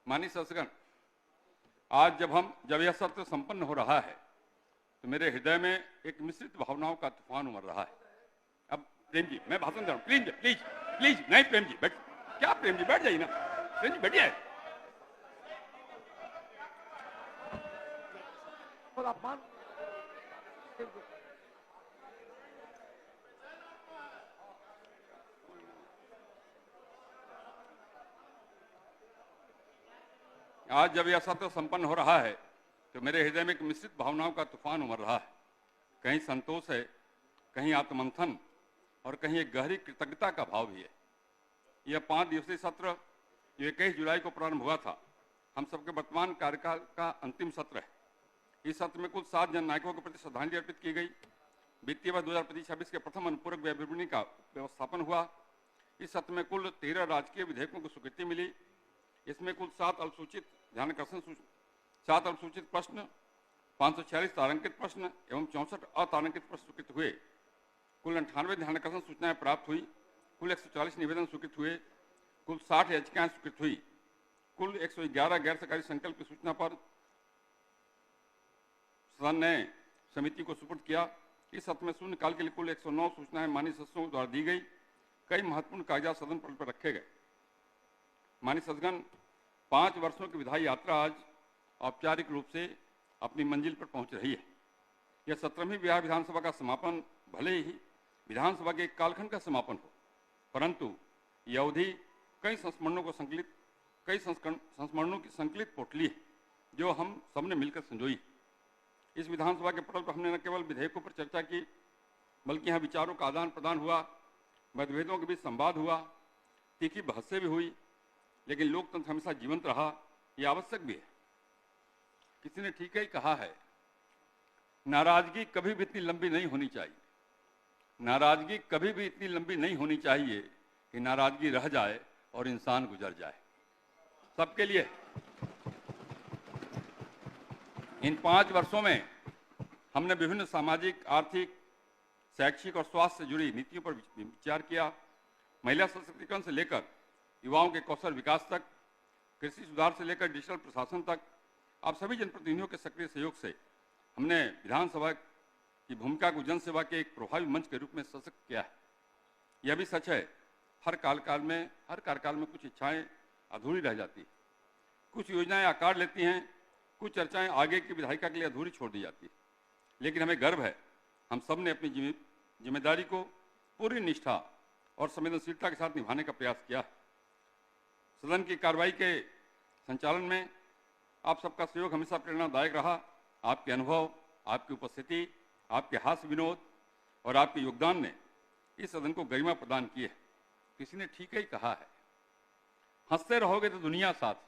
माननीय सदस्यगण, आज जब यह सत्र संपन्न हो रहा है तो मेरे हृदय में एक मिश्रित भावनाओं का तूफान उमड़ रहा है। अब प्रेम जी, मैं भाषण दे रहा हूँ, प्लीज प्लीज प्लीज। नहीं प्रेम जी बैठ, क्या प्रेम जी बैठ जाइए ना, प्रेम जी बैठिए। आज जब यह सत्र संपन्न हो रहा है तो मेरे हृदय में एक मिश्रित भावनाओं का तूफान उमड़ रहा है। कहीं संतोष है, कहीं आत्ममंथन और कहीं एक गहरी कृतज्ञता का भाव भी है। यह 5 दिवसीय सत्र जो 21 जुलाई को प्रारंभ हुआ था, हम सबके वर्तमान कार्यकाल का अंतिम सत्र है। इस सत्र में कुल 7 जननायकों के प्रति श्रद्धांजलि अर्पित की गई। वित्तीय वर्ष 2025-26 के प्रथम अनुपूरक व्यय विवरणी का व्यवस्थापन हुआ। इस सत्र में कुल 13 राजकीय विधेयकों को स्वीकृति मिली। इसमें कुल 7 अल्पसूचित प्रश्न, 546 तारांकित प्रश्न एवं 64 अतारांकित प्रश्न स्वीकृत हुए। कुल 98 ध्यानाकर्षण सूचनाएं प्राप्त हुई। कुल 140 निवेदन स्वीकृत हुए। कुल 60 याचिकाएं स्वीकृत हुई। कुल 111 गैर सरकारी संकल्प की सूचना पर सदन ने समिति को सुपुर्द किया। इस सत्र में शून्यकाल के लिए कुल 109 सूचनाएं माननीय सदस्यों द्वारा दी गई। कई महत्वपूर्ण कागजात सदन पटल पर रखे गए। माननीय सदस्यगण, 5 वर्षों की विधायी यात्रा आज औपचारिक रूप से अपनी मंजिल पर पहुंच रही है। यह 17वीं बिहार विधानसभा का समापन भले ही विधानसभा के एक कालखंड का समापन हो, परंतु यह अवधि कई संस्मरणों की संकलित पोटली है जो हम सबने मिलकर संजोई। इस विधानसभा के पटल पर हमने न केवल विधेयकों पर चर्चा की, बल्कि यहाँ विचारों का आदान प्रदान हुआ, मतभेदों के बीच संवाद हुआ, तीखी बहसें भी हुई। लेकिन लोकतंत्र हमेशा जीवंत रहा, यह आवश्यक भी है। किसी ने ठीक ही कहा है, नाराजगी कभी भी इतनी लंबी नहीं होनी चाहिए। नाराजगी कभी भी इतनी लंबी नहीं होनी चाहिए कि नाराजगी रह जाए और इंसान गुजर जाए। सबके लिए इन 5 वर्षों में हमने विभिन्न सामाजिक, आर्थिक, शैक्षिक और स्वास्थ्य से जुड़ी नीतियों पर विचार किया। महिला सशक्तिकरण से लेकर युवाओं के कौशल विकास तक, कृषि सुधार से लेकर डिजिटल प्रशासन तक, आप सभी जनप्रतिनिधियों के सक्रिय सहयोग से हमने विधानसभा की भूमिका को जनसेवा के एक प्रभावी मंच के रूप में सशक्त किया है। यह भी सच है, हर कार्यकाल में कुछ इच्छाएं अधूरी रह जाती हैं, कुछ योजनाएं आकार लेती हैं, कुछ चर्चाएं आगे की विधायिका के लिए अधूरी छोड़ दी जाती है। लेकिन हमें गर्व है, हम सब ने अपनी जिम्मेदारी को पूरी निष्ठा और संवेदनशीलता के साथ निभाने का प्रयास किया। सदन की कार्रवाई के संचालन में आप सबका सहयोग हमेशा प्रेरणादायक रहा। आपके अनुभव, आपकी उपस्थिति, आपके हास्य विनोद और आपके योगदान ने इस सदन को गरिमा प्रदान की है। किसी ने ठीक ही कहा है, हंसते रहोगे तो दुनिया साथ है,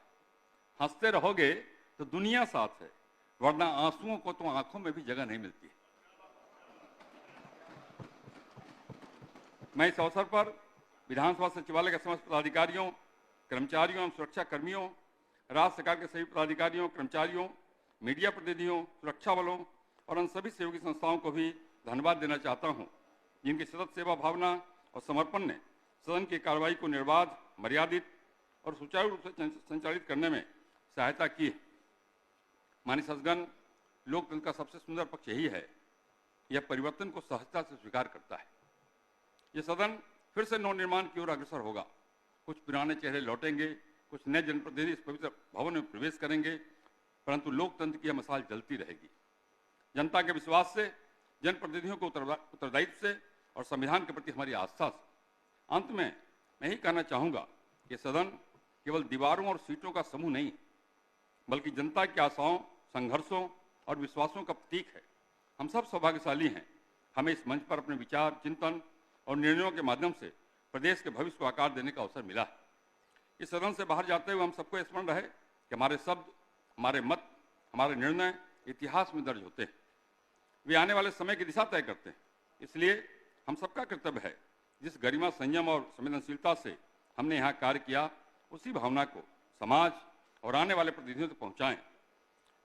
हंसते रहोगे तो दुनिया साथ है, वरना आंसुओं को तो आंखों में भी जगह नहीं मिलती है। मैं इस अवसर पर विधानसभा सचिवालय के समस्त पदाधिकारियों, कर्मचारियों एवं सुरक्षा कर्मियों, राज्य सरकार के सभी पदाधिकारियों, कर्मचारियों, मीडिया प्रतिनिधियों, सुरक्षा बलों और उन सभी सहयोगी संस्थाओं को भी धन्यवाद देना चाहता हूं, जिनकी सतत सेवा भावना और समर्पण ने सदन की कार्रवाई को निर्बाध, मर्यादित और सुचारू रूप से संचालित करने में सहायता की है। माननीय सदस्यगण, लोकतंत्र का सबसे सुंदर पक्ष यही है, यह परिवर्तन को सहजता से स्वीकार करता है। यह सदन फिर से नवनिर्माण की ओर अग्रसर होगा। कुछ पुराने चेहरे लौटेंगे, कुछ नए जनप्रतिनिधि इस पवित्र भवन में प्रवेश करेंगे, परंतु लोकतंत्र की यह मशाल जलती रहेगी। जनता के विश्वास से, जनप्रतिनिधियों को उत्तरदायित्व से और संविधान के प्रति हमारी आस्था से। अंत में मैं यही कहना चाहूँगा कि सदन केवल दीवारों और सीटों का समूह नहीं, बल्कि जनता की आशाओं, संघर्षों और विश्वासों का प्रतीक है। हम सब सौभाग्यशाली हैं, हमें इस मंच पर अपने विचार, चिंतन और निर्णयों के माध्यम से प्रदेश के भविष्य को आकार देने का अवसर मिला है। इस सदन से बाहर जाते हुए हम सबको स्मरण रहे कि हमारे शब्द, हमारे मत, हमारे निर्णय इतिहास में दर्ज होते हैं। वे आने वाले समय की दिशा तय करते हैं। इसलिए हम सबका कर्तव्य है, जिस गरिमा, संयम और संवेदनशीलता से हमने यहाँ कार्य किया, उसी भावना को समाज और आने वाले प्रतिनिधियों तक पहुँचाएं।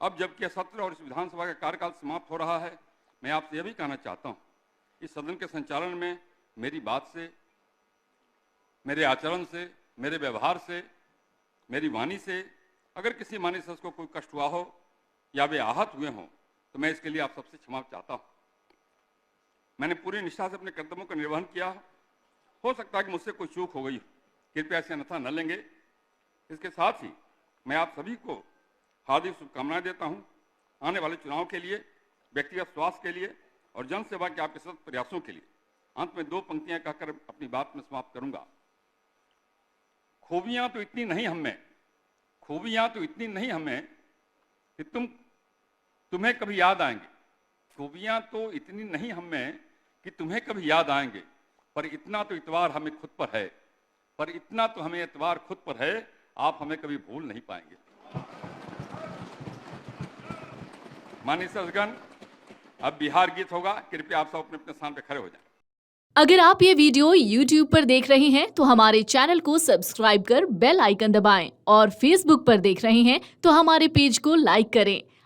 अब जबकि सत्र और इस विधानसभा का कार्यकाल समाप्त हो रहा है, मैं आपसे यह भी कहना चाहता हूँ, इस सदन के संचालन में मेरी बात से, मेरे आचरण से, मेरे व्यवहार से, मेरी वाणी से अगर किसी माननीय सदस्य को कोई कष्ट हुआ हो या वे आहत हुए हों तो मैं इसके लिए आप सबसे क्षमा चाहता हूँ। मैंने पूरी निष्ठा से अपने कर्तव्यों का निर्वहन किया। हो सकता है कि मुझसे कोई चूक हो गई, कृपया इसे अन्यथा न लेंगे। इसके साथ ही मैं आप सभी को हार्दिक शुभकामनाएं देता हूं आने वाले चुनाव के लिए, व्यक्तिगत स्वास्थ्य के लिए और जनसेवा के आपके सतत प्रयासों के लिए। अंत में 2 पंक्तियां कहकर अपनी बात में समाप्त करूंगा। खूबियां तो इतनी नहीं हमें कि तुम्हें कभी याद आएंगे। खूबियां तो इतनी नहीं हमें कि तुम्हें कभी याद आएंगे, पर इतना तो इतवार हमें खुद पर है, आप हमें कभी भूल नहीं पाएंगे। माननीय सदस्यगण, अब बिहार गीत होगा। कृपया आप सब अपने अपने स्थान पर खड़े हो जाएं। अगर आप ये वीडियो YouTube पर देख रहे हैं तो हमारे चैनल को सब्सक्राइब कर बेल आइकन दबाएं और Facebook पर देख रहे हैं तो हमारे पेज को लाइक करें।